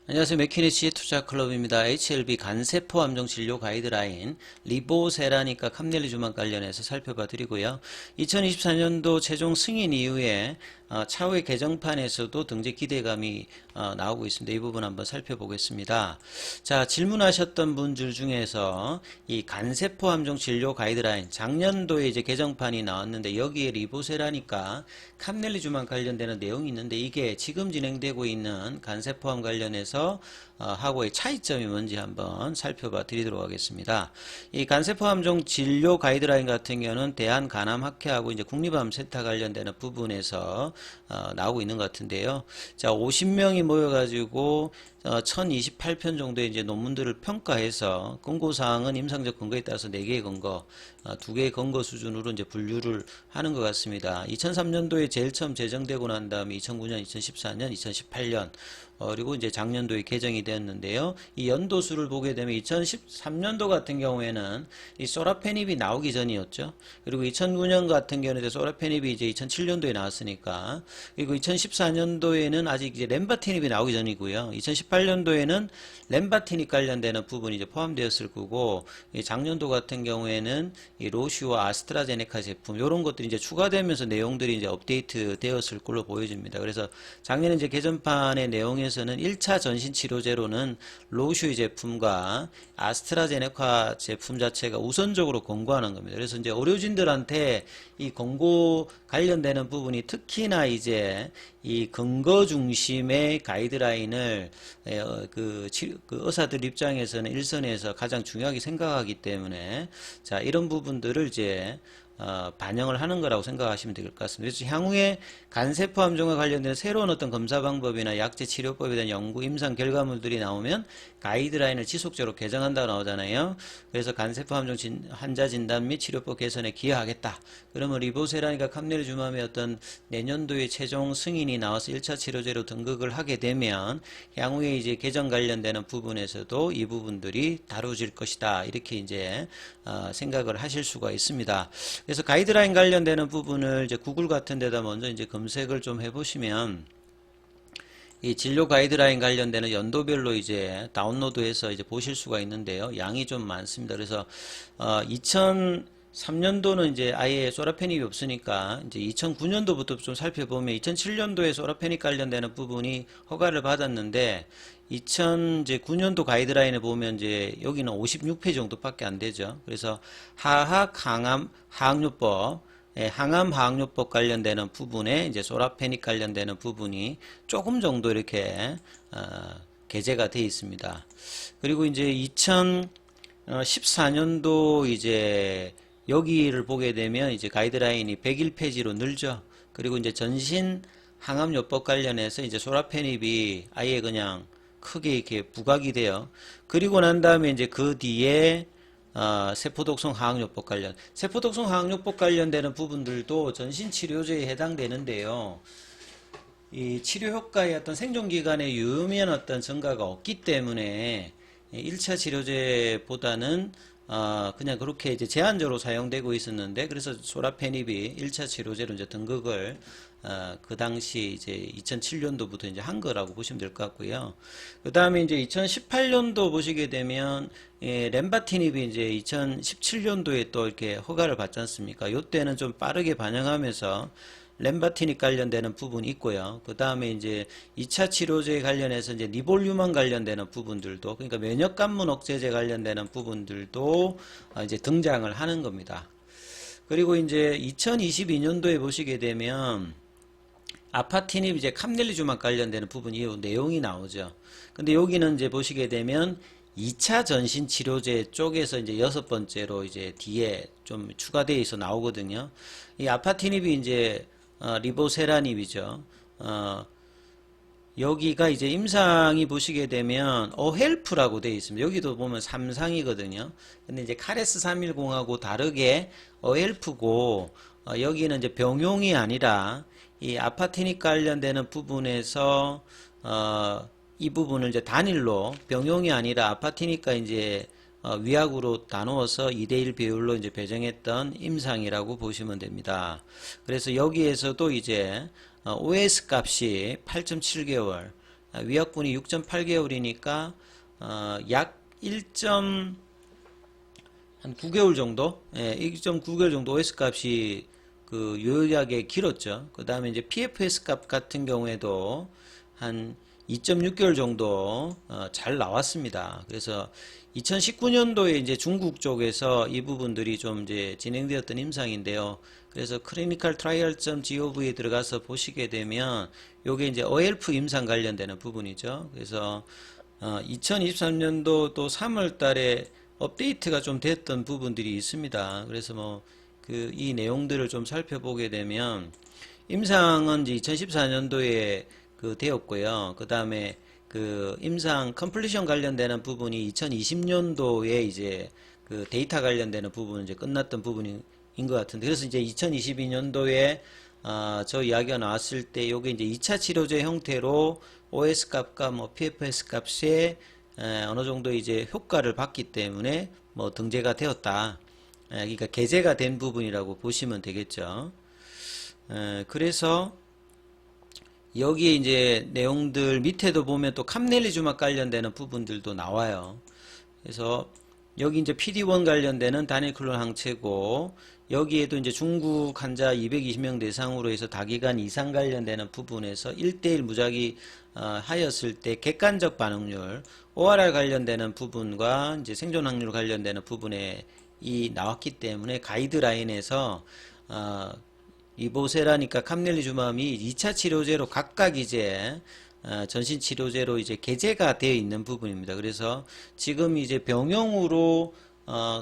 안녕하세요. 맥키니치의 투자클럽입니다. HLB 간세포 함정 진료 가이드라인 리보세라니까 캄넬리주만 관련해서 살펴봐 드리고요. 2024년도 최종 승인 이후에 차후의 개정판에서도 등재 기대감이 나오고 있습니다. 이 부분 한번 살펴보겠습니다. 자, 질문하셨던 분들 중에서 이 간세포 함정 진료 가이드라인 작년도에 이제 개정판이 나왔는데 여기에 리보세라니까 캄넬리주만 관련되는 내용이 있는데 이게 지금 진행되고 있는 간세포암 관련해서 하고의 차이점이 뭔지 한번 살펴봐 드리도록 하겠습니다. 이 간세포암종 진료 가이드라인 같은 경우는 대한간암학회하고 이제 국립암 센터 관련되는 부분에서 나오고 있는 것 같은데요. 자, 50명이 모여가지고 1028편 정도의 이제 논문들을 평가해서 권고사항은 임상적 근거에 따라서 4개의 근거, 2개의 근거 수준으로 이제 분류를 하는 것 같습니다. 2003년도에 제일 처음 제정되고 난 다음에 2009년, 2014년, 2018년, 그리고 이제 작년도에 개정이 되었는데요. 이 연도수를 보게 되면 2013년도 같은 경우에는 이 소라페닙이 나오기 전이었죠. 그리고 2009년 같은 경우에는 소라페닙이 이제 2007년도에 나왔으니까, 그리고 2014년도에는 아직 이제 렘바티닙이 나오기 전이고요. 2018년도에는 렘바티닙 관련되는 부분이 이제 포함되었을 거고, 작년도 같은 경우에는 이 로슈와 아스트라제네카 제품 이런 것들이 이제 추가되면서 내용들이 이제 업데이트 되었을 걸로 보여집니다. 그래서 작년에 이제 개정판의 내용에서는 1차 전신 치료제로는 로슈 제품과 아스트라제네카 제품 자체가 우선적으로 권고하는 겁니다. 그래서 이제 의료진들한테 이 권고 관련되는 부분이 특히나 이제 이 근거 중심의 가이드라인을 그 의사들 입장에서는 일선에서 가장 중요하게 생각하기 때문에 자, 이런 부분들을 이제 반영을 하는 거라고 생각하시면 될 것 같습니다. 그래서 향후에 간세포 함정과 관련된 새로운 어떤 검사 방법이나 약제 치료법에 대한 연구 임상 결과물들이 나오면 가이드라인을 지속적으로 개정한다고 나오잖아요. 그래서 간세포 함정 환자 진단 및 치료법 개선에 기여하겠다. 그러면 리보세라니까 캄넬리주맘의 어떤 내년도에 최종 승인이 나와서 1차 치료제로 등극을 하게 되면 향후에 이제 개정 관련되는 부분에서도 이 부분들이 다뤄질 것이다. 이렇게 이제 생각을 하실 수가 있습니다. 그래서 가이드라인 관련되는 부분을 이제 구글 같은 데다 먼저 이제 검색을 좀 해보시면 이 진료 가이드라인 관련되는 연도별로 이제 다운로드해서 이제 보실 수가 있는데요. 양이 좀 많습니다. 그래서 2003년도는 이제 아예 소라페닙이 없으니까 이제 2009년도부터 좀 살펴보면 2007년도에 소라페닙 관련되는 부분이 허가를 받았는데 2009년도 가이드라인에 보면 이제 여기는 56페이지 정도밖에 안 되죠. 그래서 항암요법 항암화학요법 관련되는 부분에 이제 소라페닉 관련되는 부분이 조금 정도 이렇게 게재가 되어 있습니다. 그리고 이제 2014년도 이제 여기를 보게 되면 이제 가이드라인이 101페이지로 늘죠. 그리고 이제 전신 항암요법 관련해서 이제 소라페닙이 아예 그냥 크게 이렇게 부각이 돼요. 그리고 난 다음에 이제 그 뒤에 세포독성 화학요법 관련, 세포독성 화학요법 관련되는 부분들도 전신치료제에 해당되는데요. 이 치료 효과의 어떤 생존기간에 유의미한 어떤 증가가 없기 때문에 1차 치료제보다는 그냥 그렇게 이제 제한적으로 사용되고 있었는데, 그래서 소라페닙이 1차 치료제로 이제 등극을 그 당시 이제 2007년도부터 이제 한 거라고 보시면 될 것 같고요. 그 다음에 이제 2018년도 보시게 되면 렘바티닙이 이제 2017년도에 또 이렇게 허가를 받지 않습니까? 요때는 좀 빠르게 반영하면서 렘바티닙 관련되는 부분이 있고요. 그 다음에 이제 2차 치료제 관련해서 이제 니볼륨만 관련되는 부분들도, 그러니까 면역관문 억제제 관련되는 부분들도 이제 등장을 하는 겁니다. 그리고 이제 2022년도에 보시게 되면 아파티닙 이제 캄넬리주만 관련되는 부분이 내용이 나오죠. 근데 여기는 이제 보시게 되면 2차 전신 치료제 쪽에서 이제 6번째로 이제 뒤에 좀 추가되어 있어 나오거든요. 이 아파티닙이 이제 리보세라닙이죠. 여기가 이제 임상이 보시게 되면 어헬프라고 되어 있습니다. 여기도 보면 3상이거든요. 근데 이제 카레스 310하고 다르게 어헬프고 여기는 이제 병용이 아니라 이 아파티닉 관련되는 부분에서 이 부분을 이제 단일로 병용이 아니라 아파티니까 이제 위약으로 나누어서 2대1 비율로 이제 배정했던 임상이라고 보시면 됩니다. 그래서 여기에서도 이제 OS 값이 8.7개월, 위약분이 6.8개월이니까 약 1.9개월 정도, 1.9개월 정도 OS 값이 그 요약에 길었죠. 그 다음에 이제 PFS 값 같은 경우에도 한 2.6개월 정도 잘 나왔습니다. 그래서 2019년도에 이제 중국 쪽에서 이 부분들이 좀 이제 진행되었던 임상인데요. 그래서 clinicaltrial.gov에 들어가서 보시게 되면 요게 이제 OLF 임상 관련되는 부분이죠. 그래서 2023년도 또 3월 달에 업데이트가 좀 됐던 부분들이 있습니다. 그래서 뭐 이 내용들을 좀 살펴보게 되면 임상은 이제 2014년도에 되었고요. 그 다음에 임상 컴플리션 관련되는 부분이 2020년도에 이제 데이터 관련되는 부분은 이제 끝났던 부분인 것 같은데, 그래서 이제 2022년도에 저 이야기가 나왔을 때 요게 이제 2차 치료제 형태로 OS 값과 뭐 PFS 값에 어느 정도 이제 효과를 봤기 때문에 뭐 등재가 되었다. 그러니까 게재가 된 부분이라고 보시면 되겠죠. 그래서 여기에 이제 내용들 밑에도 보면 또 캄넬리주막 관련되는 부분들도 나와요. 그래서 여기 이제 PD-1 관련되는 단일 클론 항체고, 여기에도 이제 중국 환자 220명 대상으로 해서 다기간 이상 관련되는 부분에서 1대1 무작위 하였을 때 객관적 반응률, ORR 관련되는 부분과 이제 생존 확률 관련되는 부분에 나왔기 때문에 가이드라인에서 리보세라니까 캄넬리주맘이 2차 치료제로 각각 이제 전신 치료제로 이제 게재가 되어 있는 부분입니다. 그래서 지금 이제 병용으로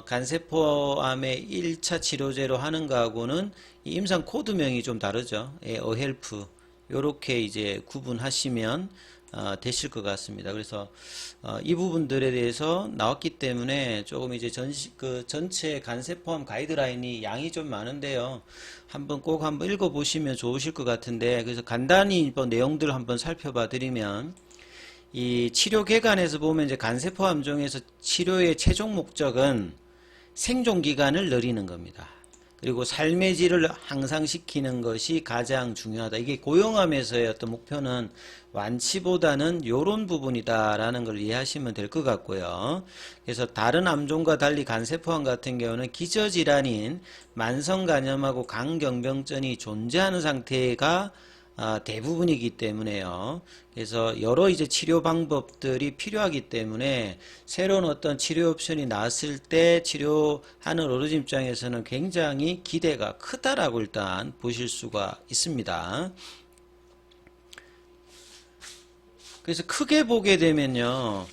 간세포암의 1차 치료제로 하는 거하고는 이 임상 코드명이 좀 다르죠. 어헬프 요렇게 이제 구분하시면 되실 것 같습니다. 그래서 이 부분들에 대해서 나왔기 때문에 조금 이제 전체 간세포암 가이드라인이 양이 좀 많은데요. 꼭 한번 읽어보시면 좋으실 것 같은데, 그래서 간단히 내용들을 한번 살펴봐 드리면, 이 치료 개관에서 보면 이제 간세포암 중에서 치료의 최종 목적은 생존 기간을 늘리는 겁니다. 그리고 삶의 질을 향상시키는 것이 가장 중요하다. 이게 고용암에서의 어떤 목표는 완치보다는 요런 부분이다라는 걸 이해하시면 될 것 같고요. 그래서 다른 암종과 달리 간세포암 같은 경우는 기저질환인 만성간염하고 간경병증이 존재하는 상태가 대부분이기 때문에요. 그래서 여러 이제 치료 방법들이 필요하기 때문에 새로운 어떤 치료 옵션이 나왔을 때 치료하는 의료진 입장에서는 굉장히 기대가 크다라고 일단 보실 수가 있습니다. 그래서 크게 보게 되면요,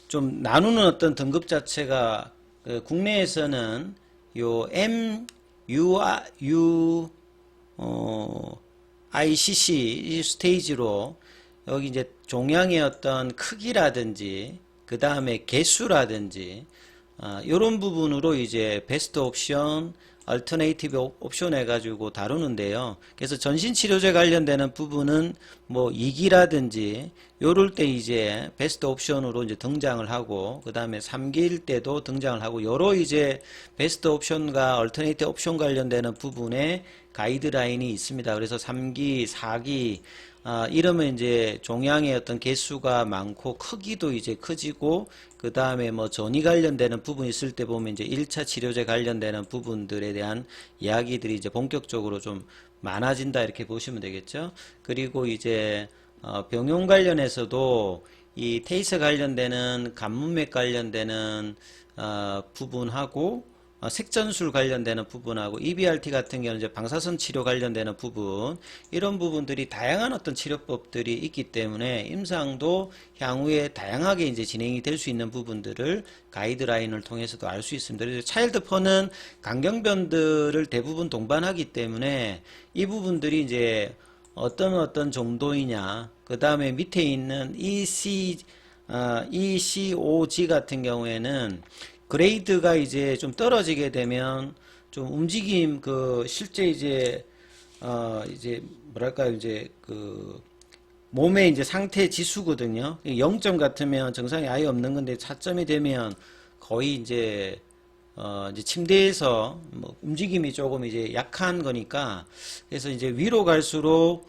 좀 나누는 어떤 등급 자체가 국내에서는 요 ICC 스테이지로 여기 이제 종양의 어떤 크기라든지 그 다음에 개수라든지 이런 부분으로 이제 베스트 옵션, 얼터네이티브 옵션 해가지고 다루는데요. 그래서 전신치료제 관련되는 부분은 뭐 2기라든지 요럴 때 이제 베스트 옵션으로 이제 등장을 하고, 그 다음에 3기일 때도 등장을 하고, 여러 이제 베스트 옵션과 얼터네이티브 옵션 관련되는 부분에 가이드라인이 있습니다. 그래서 3기, 4기, 이러면 이제 종양의 어떤 개수가 많고 크기도 이제 커지고, 그 다음에 뭐 전이 관련되는 부분이 있을 때 보면 이제 1차 치료제 관련되는 부분들에 대한 이야기들이 이제 본격적으로 좀 많아진다 이렇게 보시면 되겠죠. 그리고 이제 병용 관련해서도 이 테이스 관련되는 간문맥 관련되는 부분하고 색전술 관련되는 부분하고 EBRT 같은 경우는 이제 방사선 치료 관련되는 부분, 이런 부분들이 다양한 어떤 치료법들이 있기 때문에 임상도 향후에 다양하게 이제 진행이 될 수 있는 부분들을 가이드라인을 통해서도 알 수 있습니다. 그래서 차일드폰은 간경변들을 대부분 동반하기 때문에 이 부분들이 이제 어떤 정도이냐, 그 다음에 밑에 있는 ECOG 같은 경우에는 그레이드가 이제 좀 떨어지게 되면 좀 움직임 실제 이제 뭐랄까요, 이제 몸의 이제 상태 지수거든요. 0점 같으면 정상이 아예 없는 건데 4점이 되면 거의 이제 침대에서 뭐 움직임이 조금 이제 약한 거니까, 그래서 이제 위로 갈수록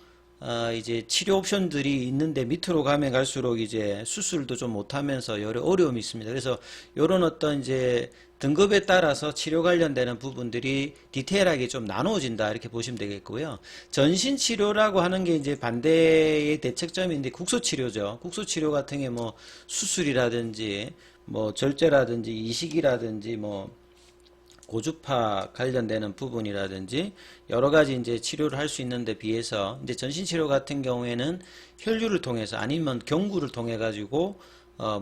이제 치료 옵션들이 있는데 밑으로 가면 갈수록 이제 수술도 좀 못하면서 여러 어려움이 있습니다. 그래서 이런 어떤 이제 등급에 따라서 치료 관련되는 부분들이 디테일하게 좀 나누어진다 이렇게 보시면 되겠고요. 전신 치료라고 하는 게 이제 반대의 대책점인데 국소 치료죠. 국소 치료 같은 게 뭐 수술이라든지 뭐 절제라든지 이식이라든지 뭐 고주파 관련되는 부분이라든지 여러 가지 이제 치료를 할 수 있는 데 비해서 이제 전신 치료 같은 경우에는 혈류를 통해서 아니면 경구를 통해 가지고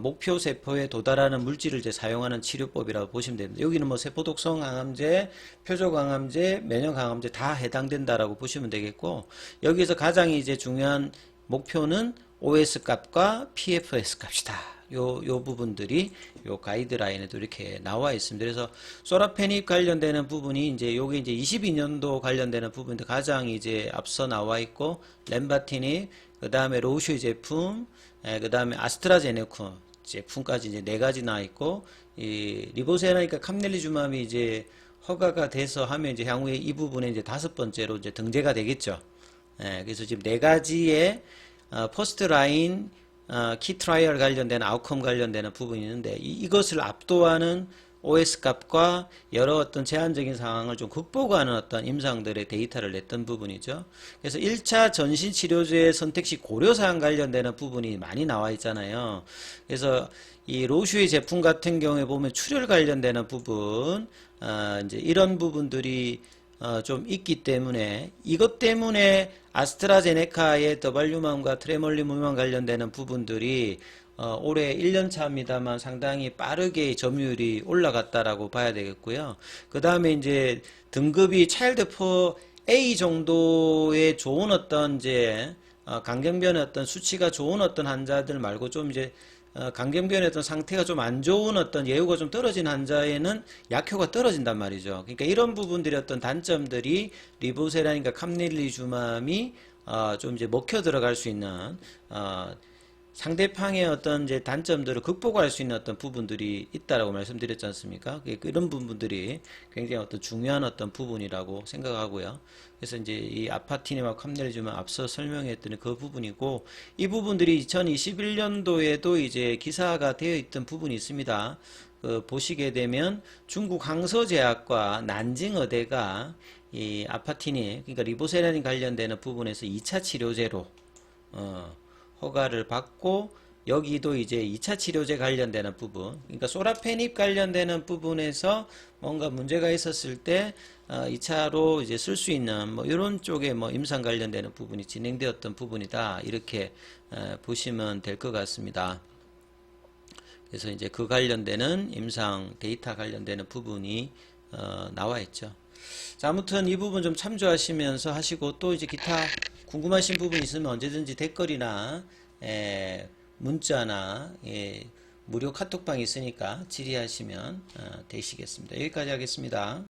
목표 세포에 도달하는 물질을 이제 사용하는 치료법이라고 보시면 됩니다. 여기는 뭐 세포독성 항암제, 표적 항암제, 면역 항암제 다 해당된다라고 보시면 되겠고, 여기에서 가장 이제 중요한 목표는 OS 값과 PFS 값이다. 요 부분들이 요 가이드라인에도 이렇게 나와 있습니다. 그래서 소라페닙 관련되는 부분이 이제 요게 이제 22년도 관련되는 부분인데 가장 이제 앞서 나와 있고, 렘바티닙, 그 다음에 로슈 제품, 그 다음에 아스트라제네카 제품까지 이제 4가지 나와 있고, 이 리보세라니까 캄넬리주맘이 이제 허가가 돼서 하면 이제 향후에 이 부분에 이제 5번째로 이제 등재가 되겠죠. 그래서 지금 4가지의 퍼스트 라인 키 트라이얼 관련된 아웃컴 관련되는 부분이 있는데 이것을 압도하는 OS 값과 여러 어떤 제한적인 상황을 좀 극복하는 어떤 임상들의 데이터를 냈던 부분이죠. 그래서 1차 전신 치료제 선택 시 고려사항 관련되는 부분이 많이 나와 있잖아요. 그래서 이 로슈의 제품 같은 경우에 보면 출혈 관련되는 부분, 이제 이런 부분들이 좀 있기 때문에 이것 때문에 아스트라제네카의 더발유맘과 트레몰리무맘 관련되는 부분들이 올해 1년 차입니다만 상당히 빠르게 점유율이 올라갔다라고 봐야 되겠고요. 그 다음에 이제 등급이 차일드 포 A 정도의 좋은 어떤 이제 강경변의 어떤 수치가 좋은 어떤 환자들 말고 좀 이제 강경변의 어떤 상태가 좀 안 좋은 어떤 예후가 좀 떨어진 환자에는 약효가 떨어진단 말이죠. 그러니까 이런 부분들이 어떤 단점들이 리보세라니까 캄넬리주맘이 좀 이제 먹혀 들어갈 수 있는 상대방의 어떤 이제 단점들을 극복할 수 있는 어떤 부분들이 있다라고 말씀드렸지 않습니까? 이런 부분들이 굉장히 어떤 중요한 어떤 부분이라고 생각하고요. 그래서 이제 이 아파티님하고 캄넬리주맘 앞서 설명했던 그 부분이고, 이 부분들이 2021년도에도 이제 기사가 되어 있던 부분이 있습니다. 보시게 되면 중국 항서제약과 난징의대가 이 아파티님, 그러니까 리보세라닌 관련되는 부분에서 2차 치료제로 허가를 받고, 여기도 이제 2차 치료제 관련되는 부분, 그러니까 소라페닙 관련되는 부분에서 뭔가 문제가 있었을 때 2차로 이제 쓸 수 있는 뭐 이런 쪽에 뭐 임상 관련되는 부분이 진행되었던 부분이다, 이렇게 보시면 될 것 같습니다. 그래서 이제 그 관련되는 임상 데이터 관련되는 부분이 나와 있죠. 자, 아무튼 이 부분 좀 참조하시면서 하시고, 또 이제 기타 궁금하신 부분 있으면 언제든지 댓글이나 문자나 무료 카톡방이 있으니까 질의하시면 되시겠습니다. 여기까지 하겠습니다.